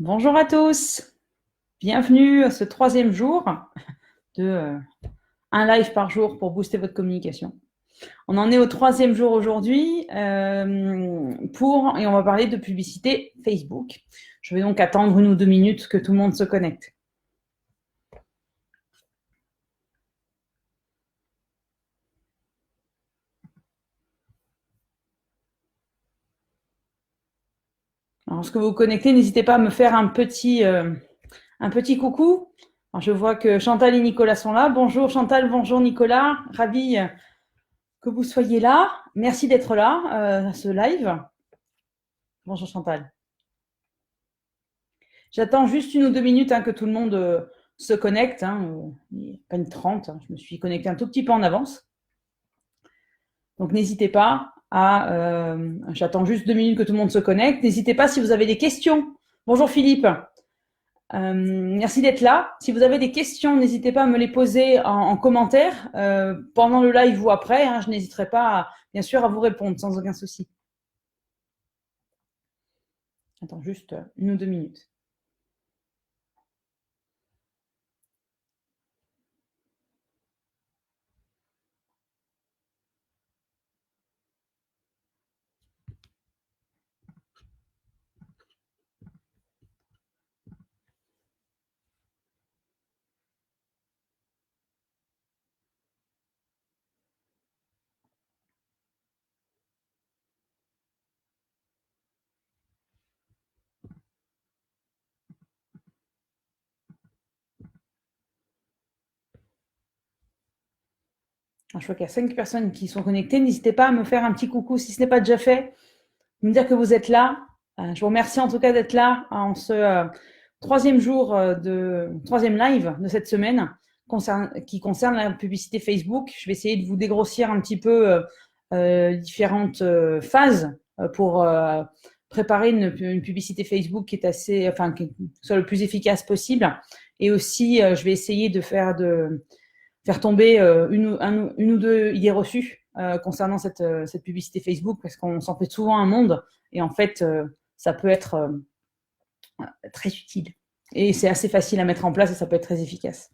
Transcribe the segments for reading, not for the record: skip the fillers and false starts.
Bonjour à tous, bienvenue à ce troisième jour de un live par jour pour booster votre communication. On en est au troisième jour aujourd'hui et on va parler de publicité Facebook. Je vais donc attendre 1 ou 2 minutes que tout le monde se connecte. Alors, lorsque vous vous connectez, n'hésitez pas à me faire un petit coucou. Alors, je vois que Chantal et Nicolas sont là. Bonjour Chantal, bonjour Nicolas. Ravi que vous soyez là. Merci d'être là à ce live. Bonjour Chantal. J'attends juste 1 ou 2 minutes que tout le monde se connecte. Il est à peine 30. Je me suis connectée un tout petit peu en avance. Donc, n'hésitez pas à... j'attends juste 2 minutes que tout le monde se connecte. N'hésitez pas si vous avez des questions. Bonjour Philippe. Merci d'être là. Si vous avez des questions, n'hésitez pas à me les poser en commentaire pendant le live ou après. Je n'hésiterai pas, bien sûr, à vous répondre sans aucun souci. Attends juste 1 ou 2 minutes. Je vois qu'il y a 5 personnes qui sont connectées. N'hésitez pas à me faire un petit coucou si ce n'est pas déjà fait. Me dire que vous êtes là. Je vous remercie en tout cas d'être là en ce troisième troisième live de cette semaine qui concerne la publicité Facebook. Je vais essayer de vous dégrossir un petit peu différentes phases pour préparer une publicité Facebook qui qui soit le plus efficace possible. Et aussi, je vais essayer de faire tomber une ou deux idées reçues concernant cette publicité Facebook, parce qu'on s'en fait souvent un monde, et en fait, ça peut être très utile. Et c'est assez facile à mettre en place et ça peut être très efficace.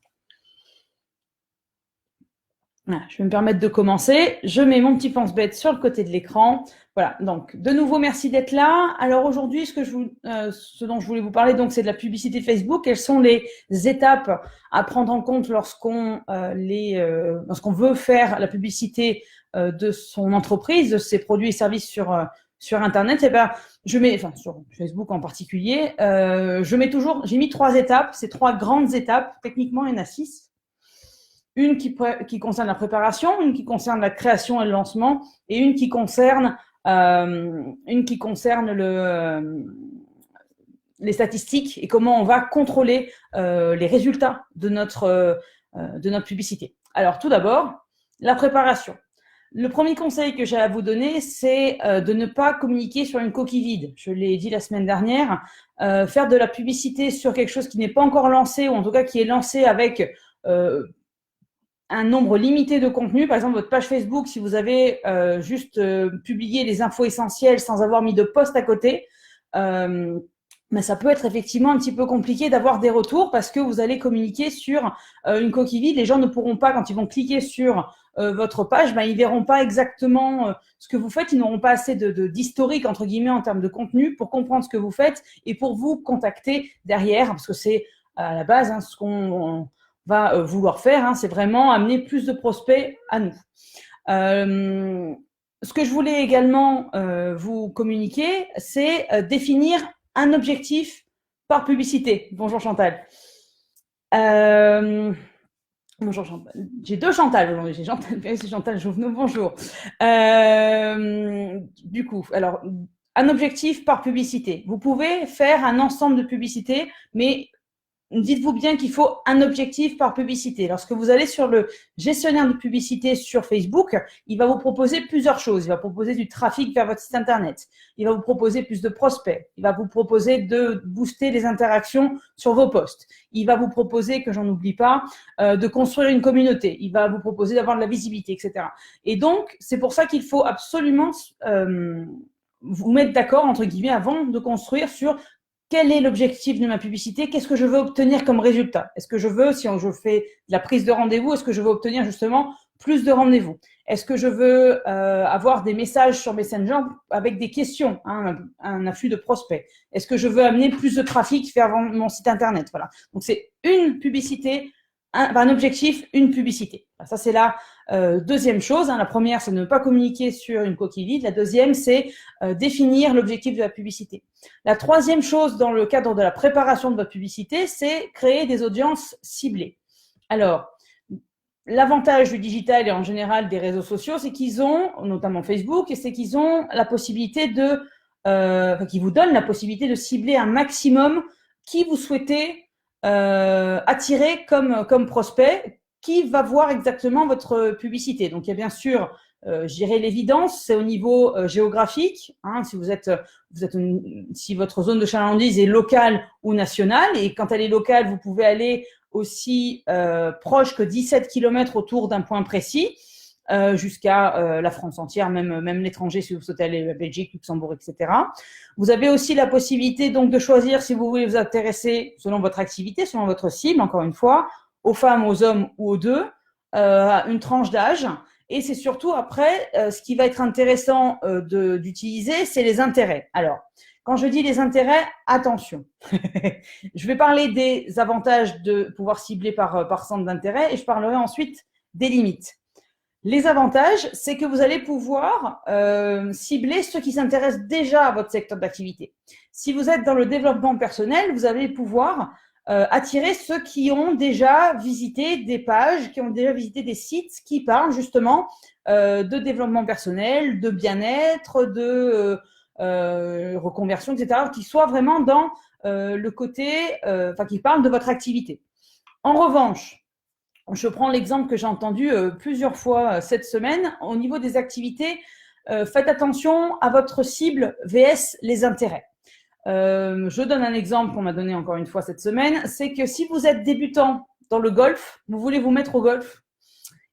Voilà, je vais me permettre de commencer. Je mets mon petit pense-bête sur le côté de l'écran. Voilà, donc de nouveau, merci d'être là. Alors aujourd'hui, ce dont je voulais vous parler, donc, c'est de la publicité Facebook. Quelles sont les étapes à prendre en compte lorsqu'on veut faire la publicité de son entreprise, de ses produits et services sur Internet? Sur Facebook en particulier, j'ai mis 3 étapes, ces 3 grandes étapes. Techniquement, il y en a 6. Une qui concerne la préparation, une qui concerne la création et le lancement, et une qui concerne les statistiques et comment on va contrôler les résultats de notre publicité. Alors, tout d'abord, la préparation. Le premier conseil que j'ai à vous donner, c'est de ne pas communiquer sur une coquille vide. Je l'ai dit la semaine dernière, faire de la publicité sur quelque chose qui n'est pas encore lancé, ou en tout cas qui est lancé avec un nombre limité de contenus. Par exemple, votre page Facebook, si vous avez juste publié les infos essentielles sans avoir mis de post à côté, mais ça peut être effectivement un petit peu compliqué d'avoir des retours parce que vous allez communiquer sur une coquille vide. Les gens ne pourront pas, quand ils vont cliquer sur votre page, ils verront pas exactement ce que vous faites. Ils n'auront pas assez d'historique, entre guillemets, en termes de contenu pour comprendre ce que vous faites et pour vous contacter derrière, parce que c'est à la base ce qu'on va vouloir faire, c'est vraiment amener plus de prospects à nous. Ce que je voulais également vous communiquer, c'est définir un objectif par publicité. Bonjour Chantal. Bonjour Chantal. J'ai 2 Chantal aujourd'hui. J'ai Chantal Pérez et Chantal Jouvenot. Bonjour. Du coup, alors, un objectif par publicité. Vous pouvez faire un ensemble de publicités, mais dites-vous bien qu'il faut un objectif par publicité. Lorsque vous allez sur le gestionnaire de publicité sur Facebook, il va vous proposer plusieurs choses. Il va proposer du trafic vers votre site internet. Il va vous proposer plus de prospects. Il va vous proposer de booster les interactions sur vos posts. Il va vous proposer, que j'en oublie pas, de construire une communauté. Il va vous proposer d'avoir de la visibilité, etc. Et donc, c'est pour ça qu'il faut absolument vous mettre d'accord, entre guillemets, avant de construire sur quel est l'objectif de ma publicité? Qu'est-ce que je veux obtenir comme résultat? Est-ce que je veux, si je fais de la prise de rendez-vous, est-ce que je veux obtenir justement plus de rendez-vous? Est-ce que je veux avoir des messages sur Messenger avec des questions, hein, un afflux de prospects? Est-ce que je veux amener plus de trafic vers mon site internet? Voilà. Donc, c'est une publicité, un objectif, une publicité. Ça, c'est la deuxième chose. Hein. La première, c'est ne pas communiquer sur une coquille vide. La deuxième, c'est définir l'objectif de la publicité. La troisième chose dans le cadre de la préparation de votre publicité, c'est créer des audiences ciblées. Alors, l'avantage du digital et en général des réseaux sociaux, c'est qu'ils ont, notamment Facebook, et c'est qu'ils ont la possibilité qui vous donnent la possibilité de cibler un maximum qui vous souhaitez attirer comme prospect, qui va voir exactement votre publicité. Donc, il y a bien sûr, je dirais l'évidence, c'est au niveau géographique. Hein, si votre zone de chalandise est locale ou nationale, et quand elle est locale, vous pouvez aller aussi proche que 17 km autour d'un point précis, jusqu'à la France entière, même l'étranger, si vous souhaitez aller à la Belgique, Luxembourg, etc. Vous avez aussi la possibilité donc de choisir si vous voulez vous intéresser, selon votre activité, selon votre cible, encore une fois, aux femmes, aux hommes ou aux deux, une tranche d'âge. Et c'est surtout après, ce qui va être intéressant d'utiliser, c'est les intérêts. Alors, quand je dis les intérêts, attention. Je vais parler des avantages de pouvoir cibler par centre d'intérêt et je parlerai ensuite des limites. Les avantages, c'est que vous allez pouvoir cibler ceux qui s'intéressent déjà à votre secteur d'activité. Si vous êtes dans le développement personnel, vous allez pouvoir attirer ceux qui ont déjà visité des pages, qui ont déjà visité des sites qui parlent justement de développement personnel, de bien-être, de reconversion, etc., qui soient vraiment dans le côté, qui parlent de votre activité. En revanche, je prends l'exemple que j'ai entendu plusieurs fois cette semaine. Au niveau des activités, faites attention à votre cible vs les intérêts. Je donne un exemple qu'on m'a donné encore une fois cette semaine. C'est que si vous êtes débutant dans le golf, vous voulez vous mettre au golf,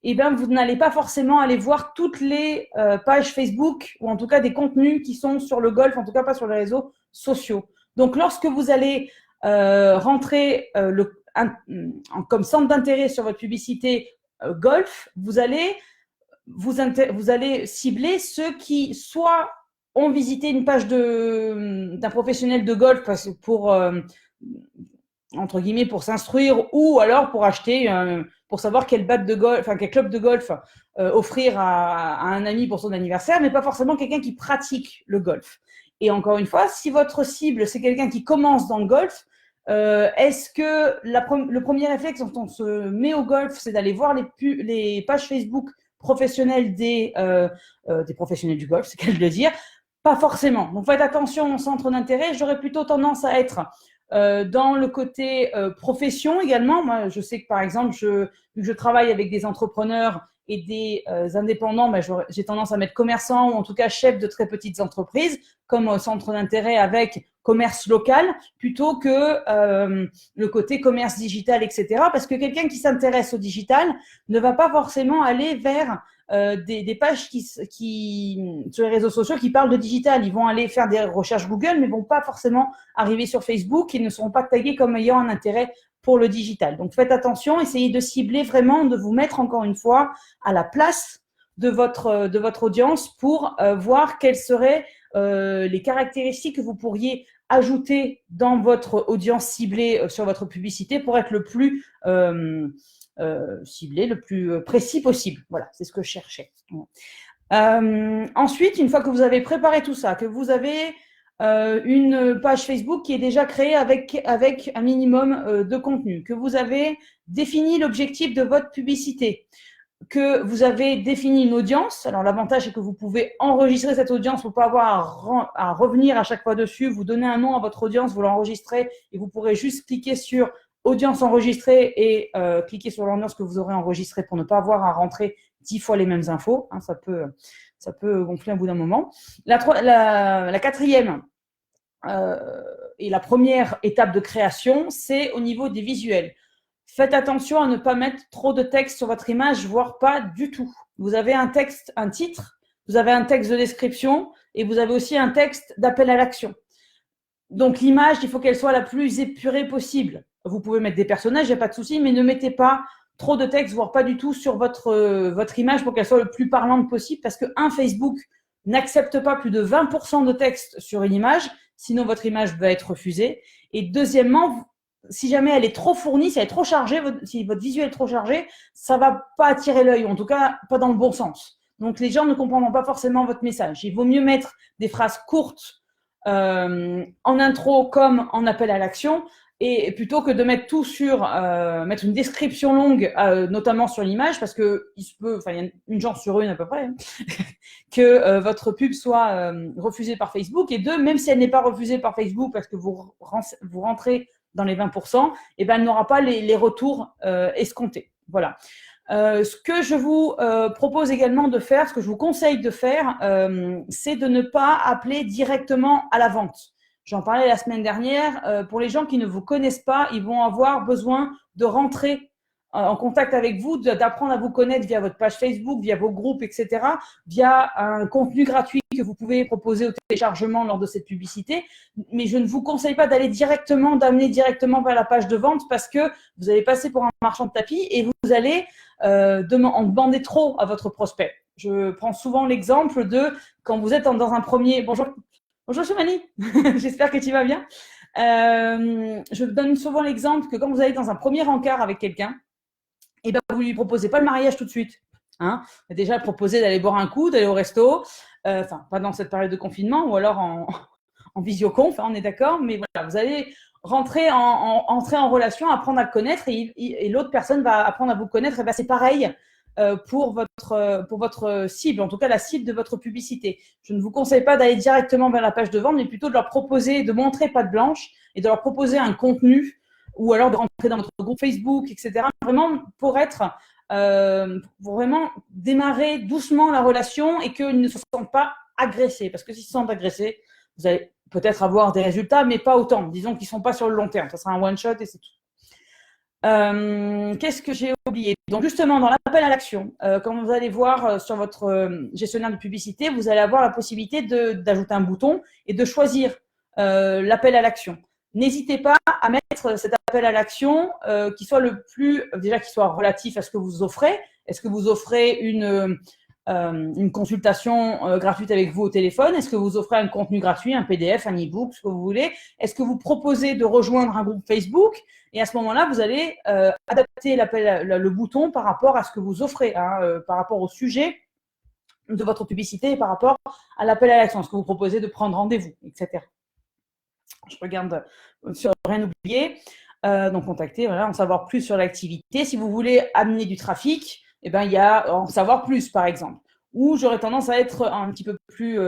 eh bien, vous n'allez pas forcément aller voir toutes les pages Facebook ou en tout cas des contenus qui sont sur le golf, en tout cas pas sur les réseaux sociaux. Donc, lorsque vous allez rentrer comme centre d'intérêt sur votre publicité golf, vous allez cibler ceux qui soit ont visité une page d'un professionnel de golf pour entre guillemets pour s'instruire ou alors pour acheter pour savoir quel club de golf offrir à un ami pour son anniversaire, mais pas forcément quelqu'un qui pratique le golf. Et encore une fois, si votre cible c'est quelqu'un qui commence dans le golf, est-ce que le premier réflexe quand on se met au golf, c'est d'aller voir les pages Facebook professionnelles des professionnels du golf, c'est qu'à le dire? Pas forcément. Donc faites attention au centre d'intérêt. J'aurais plutôt tendance à être dans le côté profession également. Moi, je sais que par exemple, vu que je travaille avec des entrepreneurs et des indépendants, j'ai tendance à mettre commerçant ou en tout cas chef de très petites entreprises comme centre d'intérêt avec commerce local plutôt que le côté commerce digital, etc. Parce que quelqu'un qui s'intéresse au digital ne va pas forcément aller vers des pages sur les réseaux sociaux qui parlent de digital. Ils vont aller faire des recherches Google, mais vont pas forcément arriver sur Facebook et ne seront pas tagués comme ayant un intérêt pour le digital. Donc, faites attention, essayez de cibler vraiment, de vous mettre encore une fois à la place de votre audience pour voir quelles seraient les caractéristiques que vous pourriez ajouter dans votre audience ciblée sur votre publicité pour être le plus ciblé, le plus précis possible. Voilà, c'est ce que je cherchais. Ensuite, une fois que vous avez préparé tout ça, que vous avez une page Facebook qui est déjà créée avec un minimum de contenu, que vous avez défini l'objectif de votre publicité, que vous avez défini une audience. Alors, l'avantage, c'est que vous pouvez enregistrer cette audience pour pas avoir à revenir à chaque fois dessus. Vous donnez un nom à votre audience, vous l'enregistrez et vous pourrez juste cliquer sur audience enregistrée et cliquer sur l'audience que vous aurez enregistrée pour ne pas avoir à rentrer 10 fois les mêmes infos. Hein, ça peut gonfler au bout d'un moment. La quatrième et la première étape de création, c'est au niveau des visuels. Faites attention à ne pas mettre trop de texte sur votre image, voire pas du tout. Vous avez un titre, vous avez un texte de description et vous avez aussi un texte d'appel à l'action. Donc, l'image, il faut qu'elle soit la plus épurée possible. Vous pouvez mettre des personnages, il n'y a pas de souci, mais ne mettez pas trop de texte, voire pas du tout sur votre image pour qu'elle soit le plus parlante possible, parce que Facebook n'accepte pas plus de 20% de texte sur une image, sinon votre image va être refusée. Et deuxièmement, si jamais elle est trop fournie, si elle est trop chargée, si votre visuel est trop chargé, ça va pas attirer l'œil, en tout cas pas dans le bon sens. Donc les gens ne comprendront pas forcément votre message. Il vaut mieux mettre des phrases courtes en intro comme en appel à l'action, et plutôt que de mettre tout sur, mettre une description longue, notamment sur l'image, parce que il se peut, enfin, il y a une chance sur une à peu près, hein, que votre pub soit refusée par Facebook. Et deux, même si elle n'est pas refusée par Facebook parce que vous rentrez dans les 20%, et ben, elle n'aura pas les retours escomptés. Voilà. Ce que je vous propose également de faire, ce que je vous conseille de faire, c'est de ne pas appeler directement à la vente. J'en parlais la semaine dernière. Pour les gens qui ne vous connaissent pas, ils vont avoir besoin de rentrer en contact avec vous, d'apprendre à vous connaître via votre page Facebook, via vos groupes, etc., via un contenu gratuit que vous pouvez proposer au téléchargement lors de cette publicité. Mais je ne vous conseille pas d'amener directement vers la page de vente, parce que vous allez passer pour un marchand de tapis et vous allez en demander trop à votre prospect. Je prends souvent l'exemple de quand vous êtes dans un premier… Bonjour Choumani, j'espère que tu vas bien. Je donne souvent l'exemple que quand vous allez dans un premier encart avec quelqu'un, et ben vous lui proposez pas le mariage tout de suite. Hein, déjà proposer d'aller boire un coup, d'aller au resto, enfin pas dans cette période de confinement, ou alors en visioconf, hein, on est d'accord, mais voilà, vous allez entrer en relation, apprendre à le connaître, et l'autre personne va apprendre à vous connaître. Et ben c'est pareil pour votre cible, en tout cas la cible de votre publicité. Je ne vous conseille pas d'aller directement vers la page de vente, mais plutôt de leur proposer, de montrer patte blanche et de leur proposer un contenu, ou alors de rentrer dans votre groupe Facebook, etc. Vraiment pour vraiment démarrer doucement la relation et qu'ils ne se sentent pas agressés. Parce que s'ils se sentent agressés, vous allez peut-être avoir des résultats, mais pas autant. Disons qu'ils ne sont pas sur le long terme. Ça sera un one-shot et c'est tout. Qu'est-ce que j'ai oublié? Donc justement, dans l'appel à l'action, quand vous allez voir sur votre gestionnaire de publicité, vous allez avoir la possibilité d'ajouter un bouton et de choisir l'appel à l'action. N'hésitez pas à mettre cet appel à l'action qui soit qui soit relatif à ce que vous offrez. Est-ce que vous offrez une consultation gratuite avec vous au téléphone? Est-ce que vous offrez un contenu gratuit, un PDF, un e-book, ce que vous voulez? Est-ce que vous proposez de rejoindre un groupe Facebook? Et à ce moment-là, vous allez adapter le bouton par rapport à ce que vous offrez, hein, par rapport au sujet de votre publicité et par rapport à l'appel à l'action, ce que vous proposez de prendre rendez-vous, etc. Je regarde sur rien oublier. Donc, contacter, voilà, en savoir plus sur l'activité. Si vous voulez amener du trafic, eh ben, il y a en savoir plus, par exemple. Ou j'aurais tendance à être un petit peu plus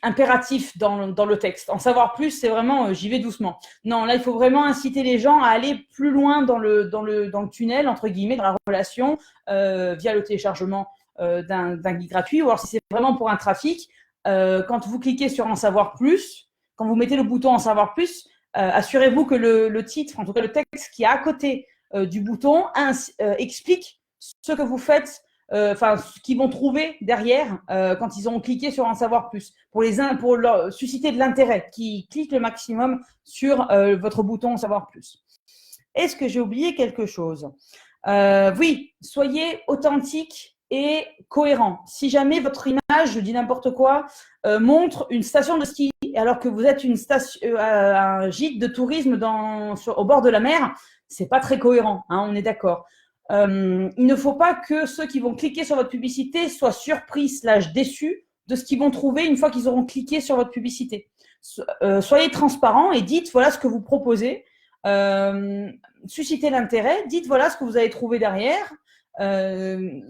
impératif dans le texte. En savoir plus, c'est vraiment j'y vais doucement. Non, là, il faut vraiment inciter les gens à aller plus loin dans le tunnel, entre guillemets, dans la relation, via le téléchargement d'un guide gratuit. Ou alors, si c'est vraiment pour un trafic, quand vous cliquez sur en savoir plus, quand vous mettez le bouton en savoir plus, assurez-vous que le titre, en tout cas le texte qui est à côté du bouton, explique ce que vous faites, ce qu'ils vont trouver derrière quand ils ont cliqué sur en savoir plus, pour leur susciter de l'intérêt, qui cliquent le maximum sur votre bouton en savoir plus. Est-ce que j'ai oublié quelque chose? Oui, soyez authentique et cohérent. Si jamais votre image, je dis n'importe quoi, montre une station de ski alors que vous êtes un gîte de tourisme au bord de la mer, c'est pas très cohérent, hein, on est d'accord. Il ne faut pas que ceux qui vont cliquer sur votre publicité soient surpris / déçus de ce qu'ils vont trouver une fois qu'ils auront cliqué sur votre publicité. Soyez transparent et dites voilà ce que vous proposez. Suscitez l'intérêt, dites voilà ce que vous avez trouvé derrière.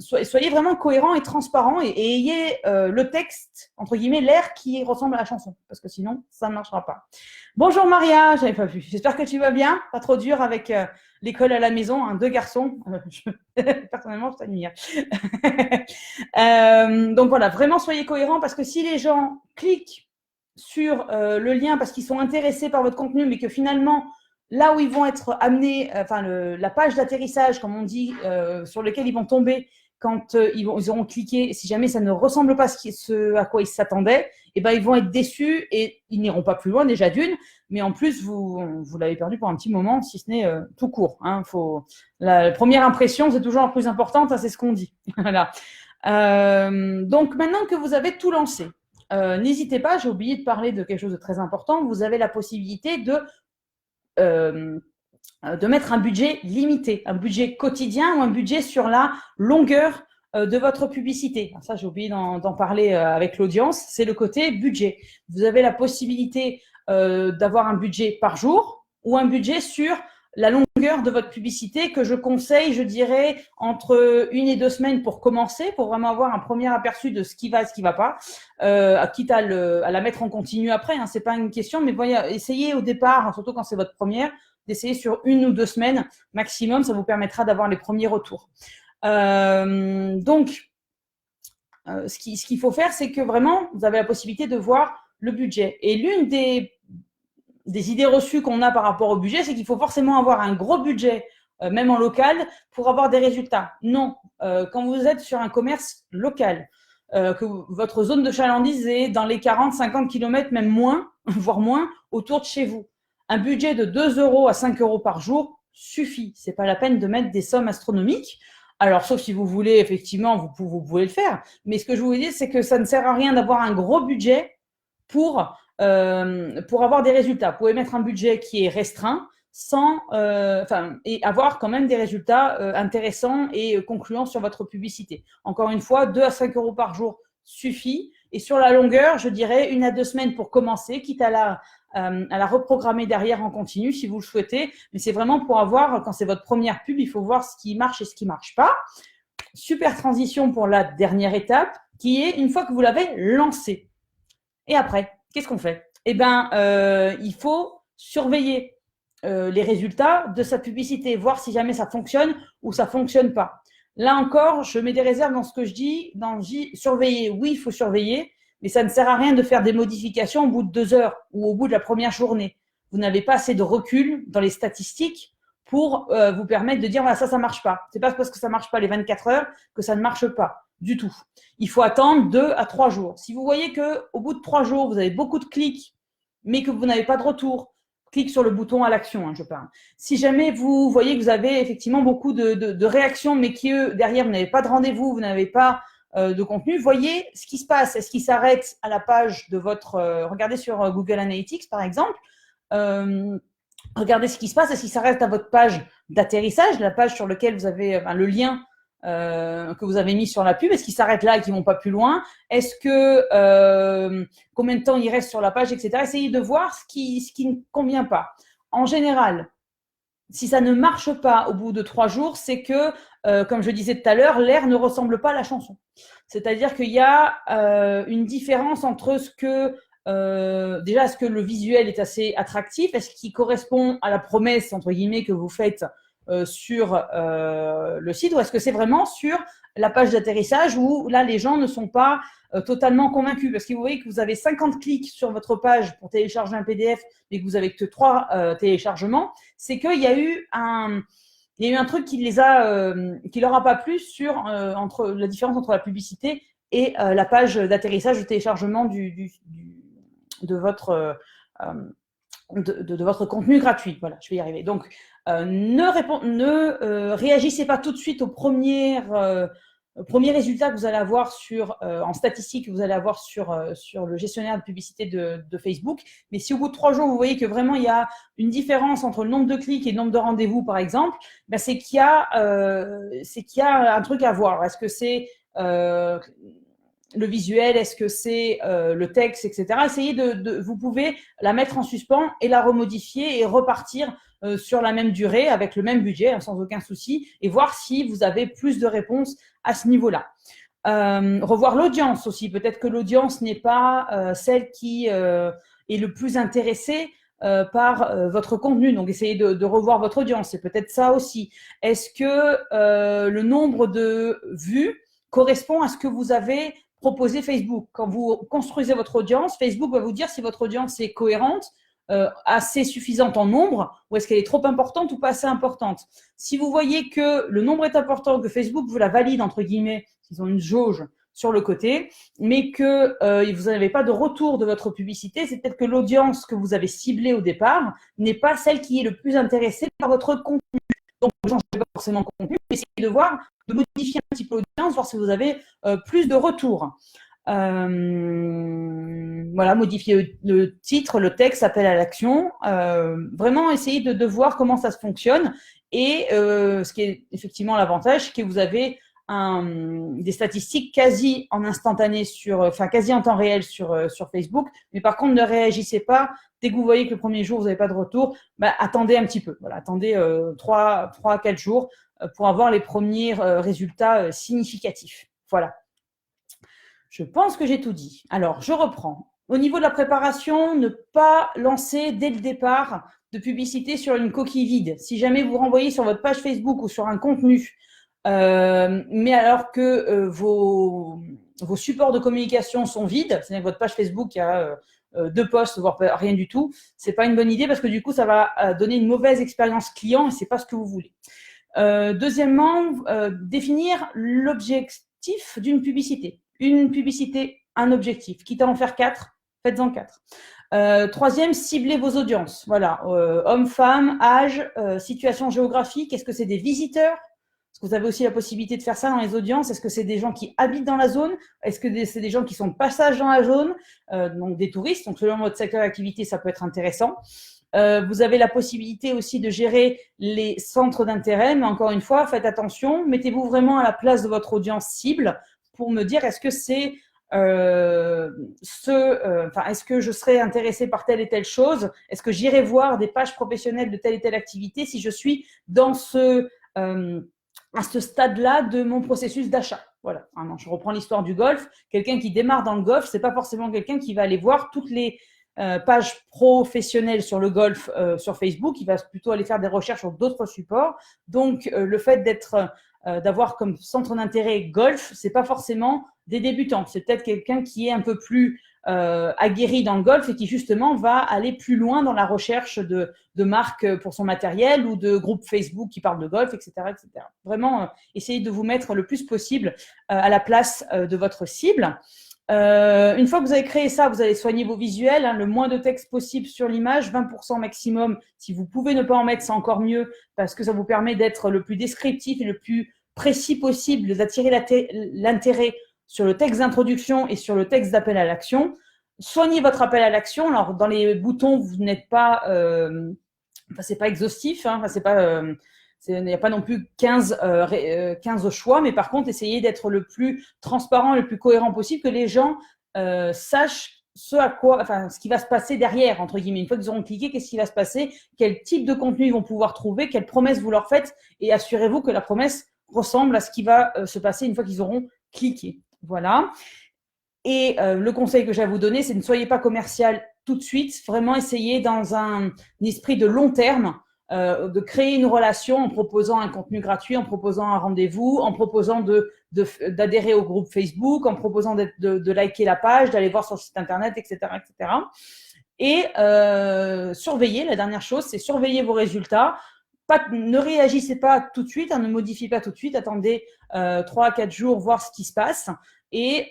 Soyez vraiment cohérent et transparent et ayez le texte, entre guillemets, l'air qui ressemble à la chanson, parce que sinon, ça ne marchera pas. Bonjour Maria, j'avais pas vu. J'espère que tu vas bien, pas trop dur avec l'école à la maison, hein, 2 garçons. Personnellement, je t'admire. Donc voilà, vraiment soyez cohérent, parce que si les gens cliquent sur le lien parce qu'ils sont intéressés par votre contenu, mais que finalement, là où ils vont être amenés, la page d'atterrissage, comme on dit, sur lequel ils vont tomber quand ils auront cliqué, si jamais ça ne ressemble pas à ce à quoi ils s'attendaient, eh ben, ils vont être déçus et ils n'iront pas plus loin déjà d'une, mais en plus, vous l'avez perdu pour un petit moment, si ce n'est tout court. Hein. La première impression, c'est toujours la plus importante, hein, c'est ce qu'on dit. Voilà. Donc, maintenant que vous avez tout lancé, n'hésitez pas, j'ai oublié de parler de quelque chose de très important, vous avez la possibilité de mettre un budget limité, un budget quotidien ou un budget sur la longueur de votre publicité. Alors ça, j'ai oublié d'en parler avec l'audience, c'est le côté budget. Vous avez la possibilité d'avoir un budget par jour ou un budget sur la longueur de votre publicité que je conseille, je dirais, entre 1 et 2 semaines pour commencer, pour vraiment avoir un premier aperçu de ce qui va et ce qui ne va pas, quitte à la mettre en continu après, hein, c'est pas une question, mais voyez, essayez au départ, surtout quand c'est votre première, d'essayer sur 1 ou 2 semaines maximum, ça vous permettra d'avoir les premiers retours. Donc, ce qu'il faut faire, c'est que vraiment, vous avez la possibilité de voir le budget. Et l'une des idées reçues qu'on a par rapport au budget, c'est qu'il faut forcément avoir un gros budget, même en local, pour avoir des résultats. Non, quand vous êtes sur un commerce local, que votre zone de chalandise est dans les 40-50 km, même moins, voire moins, autour de chez vous. Un budget de 2 € à 5 € par jour suffit. C'est pas la peine de mettre des sommes astronomiques. Alors, sauf si vous voulez, effectivement, vous pouvez le faire. Mais ce que je vous dis, c'est que ça ne sert à rien d'avoir un gros budget pour avoir des résultats. Vous pouvez mettre un budget qui est restreint et avoir quand même des résultats intéressants et concluants sur votre publicité. Encore une fois, 2 à 5 € par jour suffit. Et sur la longueur, je dirais 1 à 2 semaines pour commencer, quitte à la reprogrammer derrière en continu si vous le souhaitez. Mais c'est vraiment pour avoir, quand c'est votre première pub, il faut voir ce qui marche et ce qui ne marche pas. Super transition pour la dernière étape, qui est une fois que vous l'avez lancé. Et après, qu'est-ce qu'on fait? Eh bien, il faut surveiller les résultats de sa publicité, voir si jamais ça fonctionne ou ça ne fonctionne pas. Là encore, je mets des réserves dans ce que je dis. Surveiller, oui, il faut surveiller, mais ça ne sert à rien de faire des modifications au bout de 2 heures ou au bout de la première journée. Vous n'avez pas assez de recul dans les statistiques pour vous permettre de dire voilà, ça ne marche pas. C'est pas parce que ça ne marche pas les 24 heures que ça ne marche pas du tout. Il faut attendre 2 à 3 jours. Si vous voyez qu'au bout de 3 jours, vous avez beaucoup de clics, mais que vous n'avez pas de retour, clique sur le bouton à l'action, hein, je parle. Si jamais vous voyez que vous avez effectivement beaucoup de réactions, mais que derrière, vous n'avez pas de rendez-vous, vous n'avez pas de contenu, voyez ce qui se passe. Est-ce qu'il s'arrête à la page de votre… regardez sur Google Analytics, par exemple. Regardez ce qui se passe. Est-ce qu'il s'arrête à votre page d'atterrissage, la page sur laquelle vous avez le lien que vous avez mis sur la pub? Est-ce qu'ils s'arrêtent là et qu'ils ne vont pas plus loin? Est-ce que combien de temps ils restent sur la page, etc. Essayez de voir ce qui ne convient pas. En général, si ça ne marche pas au bout de 3 jours, c'est que, comme je disais tout à l'heure, l'air ne ressemble pas à la chanson. C'est-à-dire qu'il y a une différence entre est-ce que le visuel est assez attractif, est-ce qu'il correspond à la promesse, entre guillemets, que vous faites sur le site, ou est-ce que c'est vraiment sur la page d'atterrissage où là les gens ne sont pas totalement convaincus, parce que vous voyez que vous avez 50 clics sur votre page pour télécharger un PDF mais que vous avez que 3 téléchargements, c'est qu'il y a eu un truc qui leur a pas plu sur entre la différence entre la publicité et la page d'atterrissage de téléchargement de votre contenu gratuit. Voilà, je vais y arriver. Donc, ne réagissez pas tout de suite aux premiers résultats que vous allez avoir en statistique que vous allez avoir sur le gestionnaire de publicité de Facebook. Mais si au bout de 3 jours, vous voyez que vraiment il y a une différence entre le nombre de clics et le nombre de rendez-vous, par exemple, ben c'est qu'il y a un truc à voir. Est-ce que c'est le visuel, est-ce que c'est le texte, etc. Essayez vous pouvez la mettre en suspens et la remodifier et repartir sur la même durée avec le même budget, hein, sans aucun souci, et voir si vous avez plus de réponses à ce niveau-là. Revoir l'audience aussi. Peut-être que l'audience n'est pas celle qui est le plus intéressée par votre contenu. Donc, essayez de revoir votre audience. C'est peut-être ça aussi. Est-ce que le nombre de vues correspond à ce que vous avez proposé Facebook? Quand vous construisez votre audience, Facebook va vous dire si votre audience est cohérente assez suffisante en nombre, ou est-ce qu'elle est trop importante ou pas assez importante? Si vous voyez que le nombre est important, que Facebook vous la valide, entre guillemets, ils ont une jauge sur le côté, mais que vous n'avez pas de retour de votre publicité, c'est peut-être que l'audience que vous avez ciblée au départ n'est pas celle qui est le plus intéressée par votre contenu. Donc, ne changez pas forcément le contenu, mais essayez de voir, de modifier un petit peu l'audience, voir si vous avez plus de retours. Voilà, modifier le titre, le texte, appel à l'action. Vraiment essayer de voir comment ça se fonctionne. Et ce qui est effectivement l'avantage, c'est que vous avez des statistiques quasi en instantané quasi en temps réel sur Facebook. Mais par contre, ne réagissez pas. Dès que vous voyez que le premier jour, vous n'avez pas de retour, attendez un petit peu. Voilà, attendez 3 à 4 jours pour avoir les premiers résultats significatifs. Voilà. Je pense que j'ai tout dit. Alors, je reprends. Au niveau de la préparation, ne pas lancer dès le départ de publicité sur une coquille vide. Si jamais vous renvoyez sur votre page Facebook ou sur un contenu, mais alors que vos supports de communication sont vides, c'est-à-dire que votre page Facebook a 2 posts, voire rien du tout, c'est pas une bonne idée parce que du coup, ça va donner une mauvaise expérience client et c'est pas ce que vous voulez. Deuxièmement, définir l'objectif d'une publicité. Une publicité, un objectif. Quitte à en faire 4, faites-en 4. Troisième, ciblez vos audiences. Voilà, hommes, femmes, âge, situation géographique. Est-ce que c'est des visiteurs? Est-ce que vous avez aussi la possibilité de faire ça dans les audiences? Est-ce que c'est des gens qui habitent dans la zone? Est-ce que c'est des gens qui sont de passage dans la zone? Donc des touristes. Donc selon votre secteur d'activité, ça peut être intéressant. Vous avez la possibilité aussi de gérer les centres d'intérêt, mais encore une fois, faites attention, mettez-vous vraiment à la place de votre audience cible pour me dire est-ce que c'est est-ce que je serais intéressée par telle et telle chose? Est-ce que j'irai voir des pages professionnelles de telle et telle activité si je suis dans à ce stade-là de mon processus d'achat? Voilà. Vraiment, je reprends l'histoire du golf. Quelqu'un qui démarre dans le golf, c'est pas forcément quelqu'un qui va aller voir toutes les pages professionnelles sur le golf sur Facebook. Il va plutôt aller faire des recherches sur d'autres supports. Donc, le fait d'avoir comme centre d'intérêt golf, c'est pas forcément des débutants. C'est peut-être quelqu'un qui est un peu plus aguerri dans le golf et qui justement va aller plus loin dans la recherche de marques pour son matériel ou de groupes Facebook qui parlent de golf, etc., etc. Vraiment, essayez de vous mettre le plus possible à la place de votre cible. Une fois que vous avez créé ça, vous allez soigner vos visuels, le moins de texte possible sur l'image, 20% maximum. Si vous pouvez ne pas en mettre, c'est encore mieux parce que ça vous permet d'être le plus descriptif et le plus précis possible, d'attirer l'intérêt sur le texte d'introduction et sur le texte d'appel à l'action. Soignez votre appel à l'action. Alors, dans les boutons, vous n'êtes pas, c'est pas exhaustif, c'est pas, il n'y a pas non plus 15 choix, mais par contre, essayez d'être le plus transparent, le plus cohérent possible, que les gens sachent ce qui va se passer derrière, entre guillemets. Une fois qu'ils auront cliqué, qu'est-ce qui va se passer? Quel type de contenu ils vont pouvoir trouver? Quelle promesse vous leur faites? Et assurez-vous que la promesse ressemble à ce qui va se passer une fois qu'ils auront cliqué. Voilà. Et le conseil que j'ai à vous donner, c'est ne soyez pas commercial tout de suite. Vraiment, essayez dans un esprit de long terme de créer une relation en proposant un contenu gratuit, en proposant un rendez-vous, en proposant d'adhérer au groupe Facebook, en proposant de liker la page, d'aller voir sur le site internet, etc., etc. Et surveillez, la dernière chose, c'est surveiller vos résultats. Ne réagissez pas tout de suite, ne modifiez pas tout de suite, attendez 3 à 4 jours, voir ce qui se passe et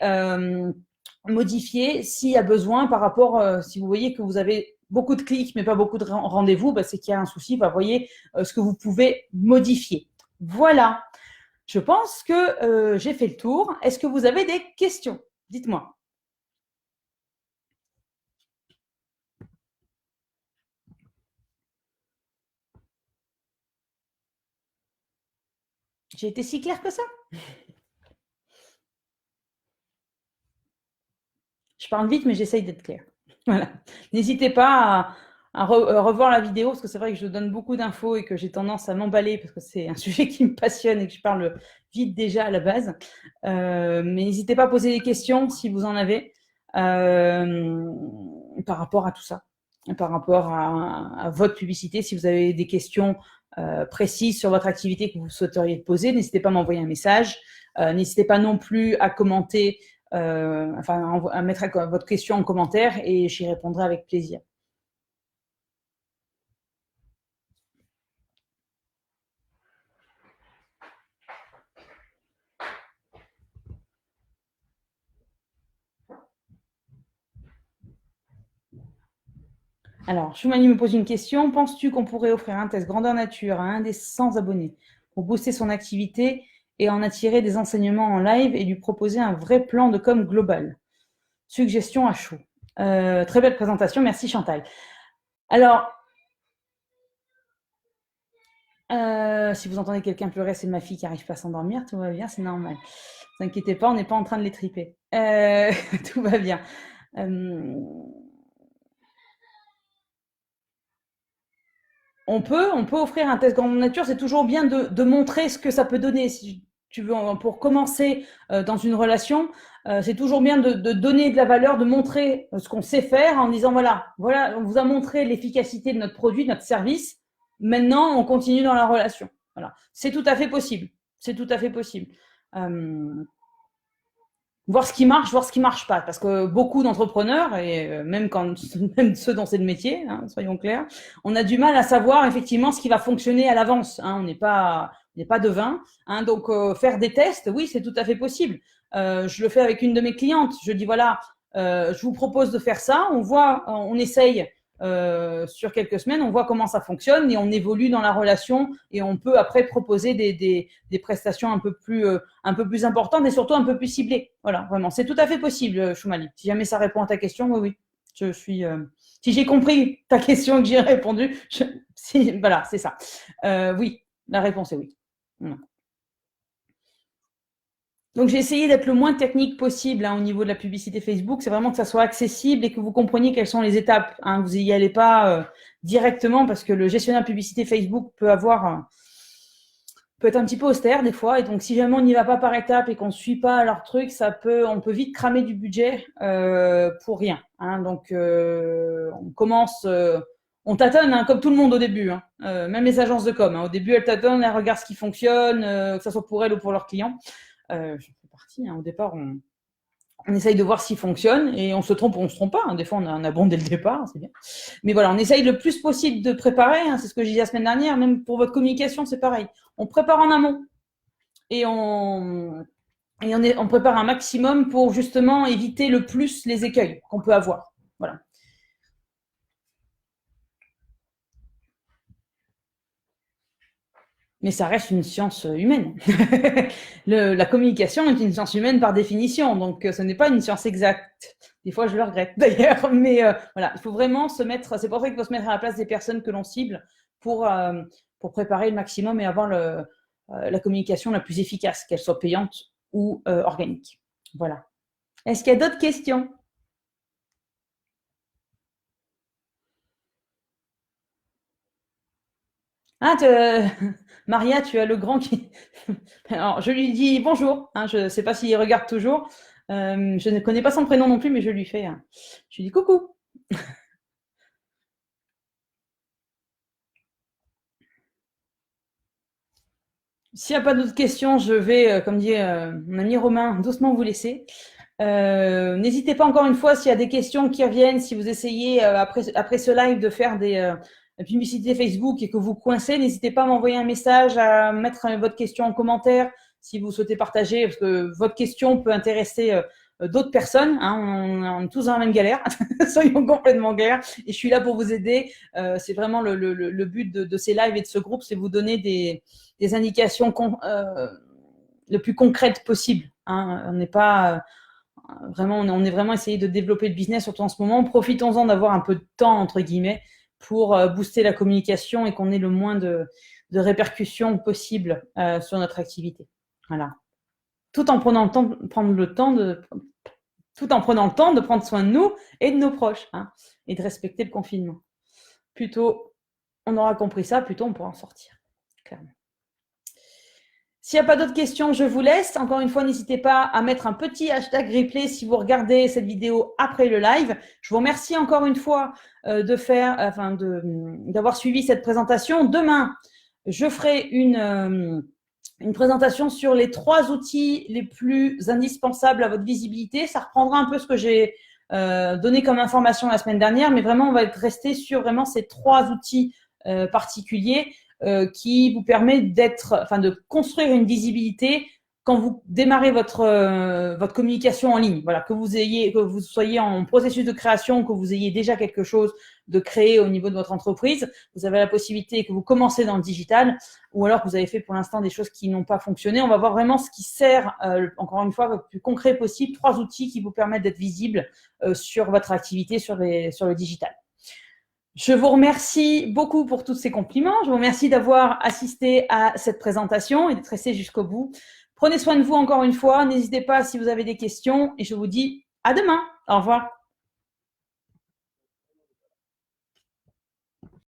modifier s'il y a besoin par rapport, si vous voyez que vous avez beaucoup de clics mais pas beaucoup de rendez-vous, c'est qu'il y a un souci, voyez ce que vous pouvez modifier. Voilà, je pense que j'ai fait le tour. Est-ce que vous avez des questions? Dites-moi. J'ai été si claire que ça? Je parle vite, mais j'essaye d'être claire. Voilà. N'hésitez pas à revoir la vidéo, parce que c'est vrai que je donne beaucoup d'infos et que j'ai tendance à m'emballer, parce que c'est un sujet qui me passionne et que je parle vite déjà à la base. Mais n'hésitez pas à poser des questions si vous en avez par rapport à tout ça, par rapport à votre publicité. Si vous avez des questions précises sur votre activité que vous souhaiteriez poser, n'hésitez pas à m'envoyer un message. N'hésitez pas non plus à commenter, à mettre votre question en commentaire et j'y répondrai avec plaisir. Alors, Choumani me pose une question. Penses-tu qu'on pourrait offrir un test grandeur nature à un des 100 abonnés pour booster son activité et en attirer des enseignements en live et lui proposer un vrai plan de com global? Suggestion à chaud. Très belle présentation. Merci Chantal. Alors, si vous entendez quelqu'un pleurer, c'est ma fille qui n'arrive pas à s'endormir. Tout va bien, c'est normal. Ne vous inquiétez pas, on n'est pas en train de les triper. Tout va bien. On peut offrir un test grandeur nature. C'est toujours bien de montrer ce que ça peut donner. Si tu veux, pour commencer dans une relation, c'est toujours bien de donner de la valeur, de montrer ce qu'on sait faire en disant voilà, on vous a montré l'efficacité de notre produit, de notre service. Maintenant, on continue dans la relation. Voilà, c'est tout à fait possible. C'est tout à fait possible. Voir ce qui marche pas, parce que beaucoup d'entrepreneurs, et même ceux dont c'est le métier, hein, soyons clairs, on a du mal à savoir effectivement ce qui va fonctionner à l'avance. Hein, on n'est pas devin, hein, donc faire des tests, oui, c'est tout à fait possible. Je le fais avec une de mes clientes. Je dis voilà, je vous propose de faire ça. On essaye sur quelques semaines, on voit comment ça fonctionne et on évolue dans la relation et on peut après proposer des prestations un peu plus importantes et surtout un peu plus ciblées. Voilà, vraiment, c'est tout à fait possible, Choumali. Si jamais ça répond à ta question, oui. Je suis. Si j'ai compris ta question et que j'y ai répondu, voilà, c'est ça. Oui, la réponse est oui. Voilà. Donc, j'ai essayé d'être le moins technique possible au niveau de la publicité Facebook. C'est vraiment que ça soit accessible et que vous compreniez quelles sont les étapes. Hein. Vous n'y allez pas directement parce que le gestionnaire de publicité Facebook peut être un petit peu austère des fois. Et donc, si jamais on n'y va pas par étapes et qu'on ne suit pas leur truc, on peut vite cramer du budget pour rien. Hein. Donc, on commence... on tâtonne, hein, comme tout le monde au début, hein. Même les agences de com. Hein. Au début, elles tâtonnent, elles regardent ce qui fonctionne, que ce soit pour elles ou pour leurs clients. J'en fais partie. Hein. Au départ, on essaye de voir s'il fonctionne et on se trompe ou on se trompe pas. Hein. Des fois, on a un bon dès le départ, c'est bien. Mais voilà, on essaye le plus possible de préparer. Hein. C'est ce que j'ai dit la semaine dernière. Même pour votre communication, c'est pareil. On prépare en amont et on prépare un maximum pour justement éviter le plus les écueils qu'on peut avoir. Voilà. Mais ça reste une science humaine. La communication est une science humaine par définition, donc ce n'est pas une science exacte. Des fois, je le regrette d'ailleurs, mais voilà, il faut vraiment se mettre. C'est pour ça qu'il faut se mettre à la place des personnes que l'on cible pour préparer le maximum et avoir la communication la plus efficace, qu'elle soit payante ou organique. Voilà. Est-ce qu'il y a d'autres questions? Ah, Maria, tu as le grand qui. Alors, je lui dis bonjour. Hein, je ne sais pas s'il regarde toujours. Je ne connais pas son prénom non plus, mais je lui fais. Je lui dis coucou. S'il n'y a pas d'autres questions, je vais, comme dit mon ami Romain, doucement vous laisser. N'hésitez pas encore une fois s'il y a des questions qui reviennent, si vous essayez après ce live de faire des publicités Facebook et que vous coincez, n'hésitez pas à m'envoyer un message, à mettre votre question en commentaire si vous souhaitez partager, parce que votre question peut intéresser d'autres personnes. Hein, on est tous dans la même galère, soyons complètement clairs. Et je suis là pour vous aider. C'est vraiment le but de ces lives et de ce groupe, c'est vous donner des indications le plus concrètes possible. Hein. On n'est pas vraiment, on est vraiment essayé de développer le business, surtout en ce moment. Profitons-en d'avoir un peu de temps, entre guillemets, pour booster la communication et qu'on ait le moins de répercussions possibles sur notre activité. Voilà. Tout en prenant le temps de prendre soin de nous et de nos proches, hein, et de respecter le confinement. Plutôt on aura compris ça, plutôt on pourra en sortir, clairement. S'il n'y a pas d'autres questions, je vous laisse. Encore une fois, n'hésitez pas à mettre un petit hashtag replay si vous regardez cette vidéo après le live. Je vous remercie encore une fois d'avoir suivi cette présentation. Demain, je ferai une présentation sur les 3 outils les plus indispensables à votre visibilité. Ça reprendra un peu ce que j'ai donné comme information la semaine dernière, mais vraiment, on va rester sur vraiment ces 3 outils particuliers qui vous permet de construire une visibilité quand vous démarrez votre communication en ligne, voilà, que vous soyez en processus de création, que vous ayez déjà quelque chose de créé au niveau de votre entreprise, vous avez la possibilité que vous commencez dans le digital, ou alors que vous avez fait pour l'instant des choses qui n'ont pas fonctionné. On va voir vraiment ce qui sert, encore une fois, le plus concret possible, 3 outils qui vous permettent d'être visible sur votre activité sur le digital. Je vous remercie beaucoup pour tous ces compliments. Je vous remercie d'avoir assisté à cette présentation et d'être resté jusqu'au bout. Prenez soin de vous encore une fois. N'hésitez pas si vous avez des questions et je vous dis à demain. Au revoir.